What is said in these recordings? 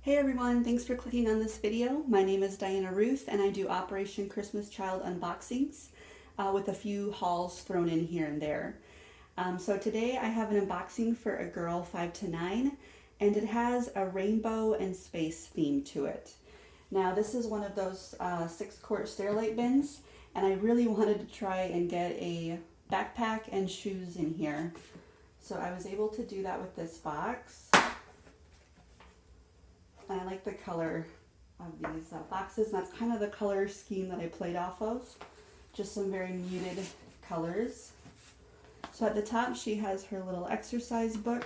Hey everyone, thanks for clicking on this video. My name is Ruth and I do Operation Christmas Child unboxings with a few hauls thrown in here and there. So today I have an unboxing for a girl 5 to 9 and it has a rainbow and space theme to it. Now this is one of those 6-quart Sterilite bins and I really wanted to try and get a backpack and shoes in here. So I was able to do that with this box. And I like the color of these boxes, and that's kind of the color scheme that I played off of. Just some very muted colors. So at the top she has her little exercise book.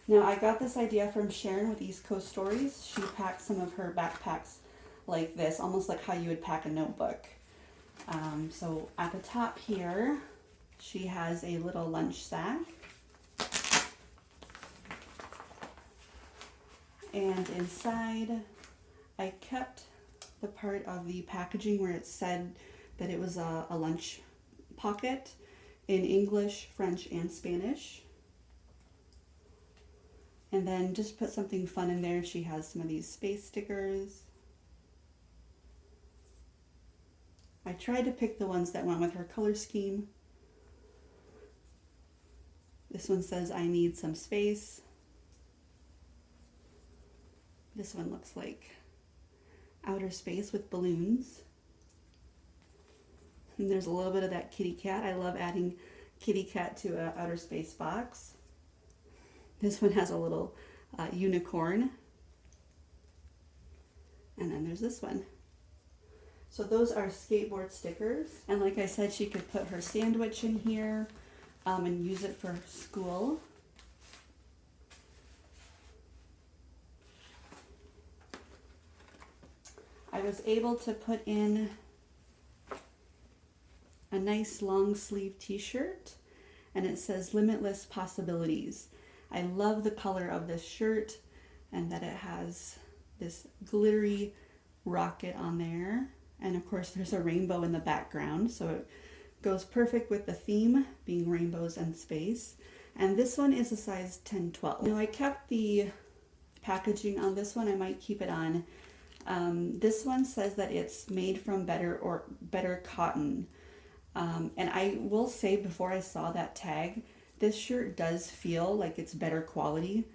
Now I got this idea from Sharon with East Coast Stories. She packed some of her backpacks like this, almost like how you would pack a notebook. So at the top here she has a little lunch sack. And inside, I kept the part of the packaging where it said that it was a lunch pocket in English, French, and Spanish. And then just put something fun in there. She has some of these space stickers. I tried to pick the ones that went with her color scheme. This one says, "I need some space." This one looks like outer space with balloons. And there's a little bit of that kitty cat. I love adding kitty cat to an outer space box. This one has a little unicorn. And then there's this one. So those are skateboard stickers. And like I said, she could put her sandwich in here and use it for school. I was able to put in a nice long sleeve t-shirt and it says "Limitless Possibilities." I love the color of this shirt and that it has this glittery rocket on there. And of course there's a rainbow in the background, so it goes perfect with the theme being rainbows and space. And this one is a size 10-12. Now I kept the packaging on this one. I might keep it on. This one says that it's made from better cotton. And I will say, before I saw that tag, this shirt does feel like it's better quality.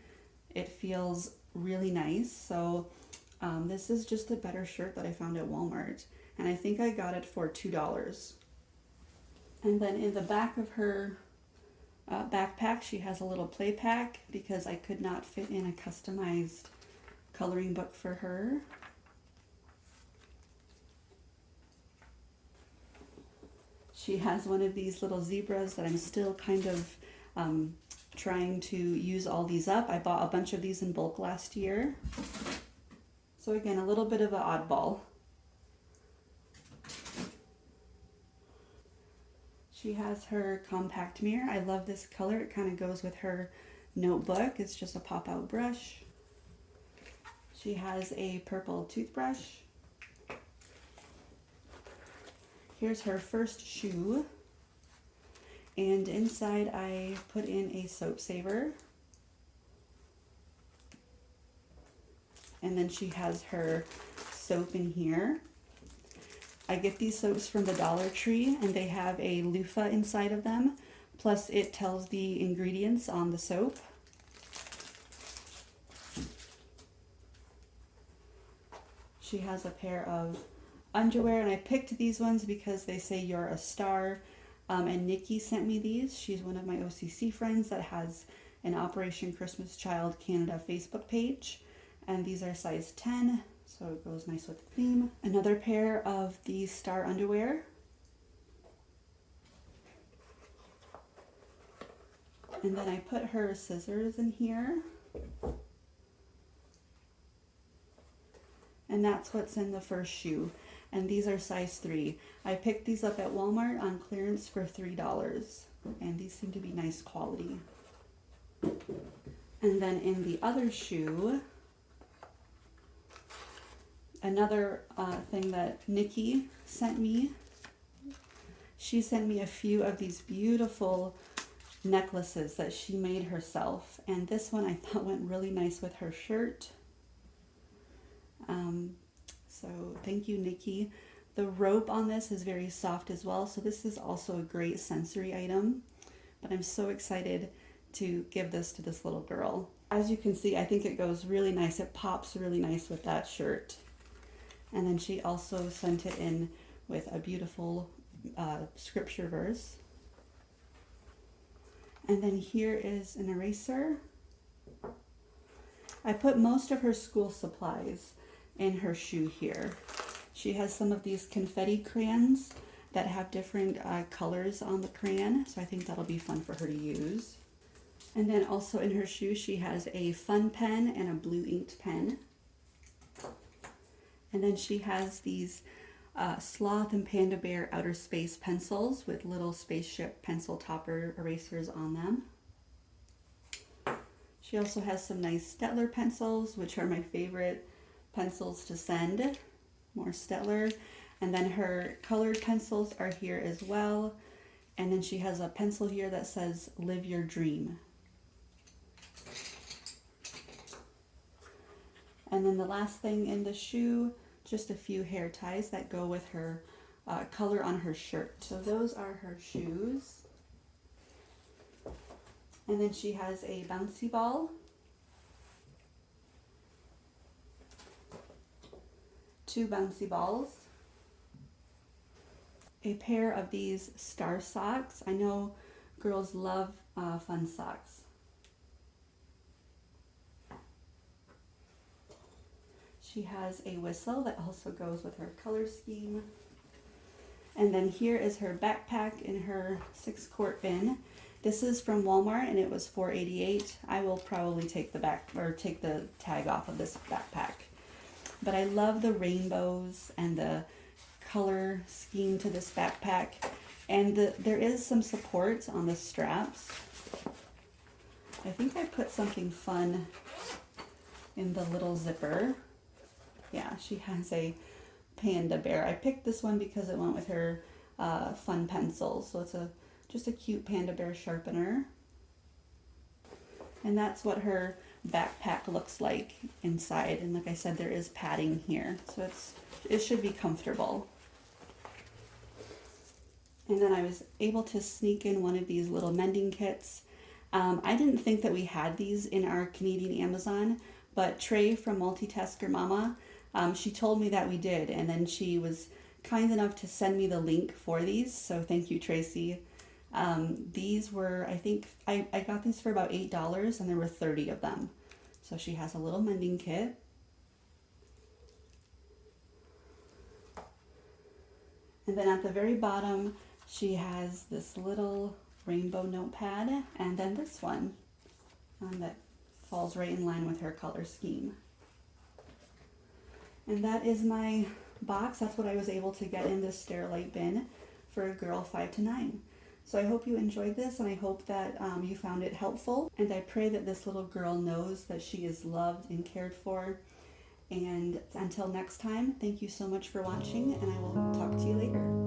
It feels really nice. So this is just a better shirt that I found at Walmart. And I think I got it for $2. And then in the back of her backpack, she has a little play pack because I could not fit in a customized coloring book for her. She has one of these little zebras that I'm still kind of trying to use all these up. I bought a bunch of these in bulk last year. So again, a little bit of an oddball. She has her compact mirror. I love this color. It kind of goes with her notebook. It's just a pop-out brush. She has a purple toothbrush. Here's her first shoe, and inside I put in a soap saver, and then she has her soap in here. I get these soaps from the Dollar Tree and they have a loofah inside of them, plus it tells the ingredients on the soap. She has a pair of underwear, and I picked these ones because they say "You're a Star," and Nikki sent me these. She's one of my OCC friends that has an Operation Christmas Child Canada Facebook page, and these are size 10, so it goes nice with the theme. Another pair of these star underwear. And then I put her scissors in here. And that's what's in the first shoe. And these are size 3. I picked these up at Walmart on clearance for $3. And these seem to be nice quality. And then in the other shoe, another thing that Nikki sent me. She sent me a few of these beautiful necklaces that she made herself. And this one I thought went really nice with her shirt. So thank you, Nikki. The rope on this is very soft as well, so this is also a great sensory item. But I'm so excited to give this to this little girl. As you can see, I think it goes really nice. It pops really nice with that shirt. And then she also sent it in with a beautiful scripture verse. And then here is an eraser. I put most of her school supplies in her shoe here. She has some of these confetti crayons that have different colors on the crayon, so I think that'll be fun for her to use. And then also in her shoe she has a fun pen and a blue inked pen. And then she has these Sloth and Panda Bear Outer Space pencils with little spaceship pencil topper erasers on them. She also has some nice Stettler pencils, which are my favorite pencils to send. More Stettler. And then her colored pencils are here as well. And then she has a pencil here that says "Live Your Dream." And then the last thing in the shoe, just a few hair ties that go with her color on her shirt. So those are her shoes. And then she has a bouncy ball, 2 bouncy balls, a pair of these star socks. I know girls love fun socks. She has a whistle that also goes with her color scheme. And then here is her backpack in her 6-quart bin. This is from Walmart and it was $4.88. I will probably take the tag off of this backpack. But I love the rainbows and the color scheme to this backpack. And there is some support on the straps. I think I put something fun in the little zipper. Yeah, she has a panda bear. I picked this one because it went with her fun pencils. So it's just a cute panda bear sharpener. And that's what her backpack looks like inside. And like I said, there is padding here. So it should be comfortable. And then I was able to sneak in one of these little mending kits. I didn't think that we had these in our Canadian Amazon, but Trey from Multitasker Mama, she told me that we did, and then she was kind enough to send me the link for these, so thank you, Tracy. These were, I think, I got these for about $8, and there were 30 of them. So she has a little mending kit. And then at the very bottom, she has this little rainbow notepad, and then this one that falls right in line with her color scheme. And that is my box. That's what I was able to get in this Sterilite bin for a girl 5 to 9. So I hope you enjoyed this, and I hope that you found it helpful. And I pray that this little girl knows that she is loved and cared for. And until next time, thank you so much for watching, and I will talk to you later.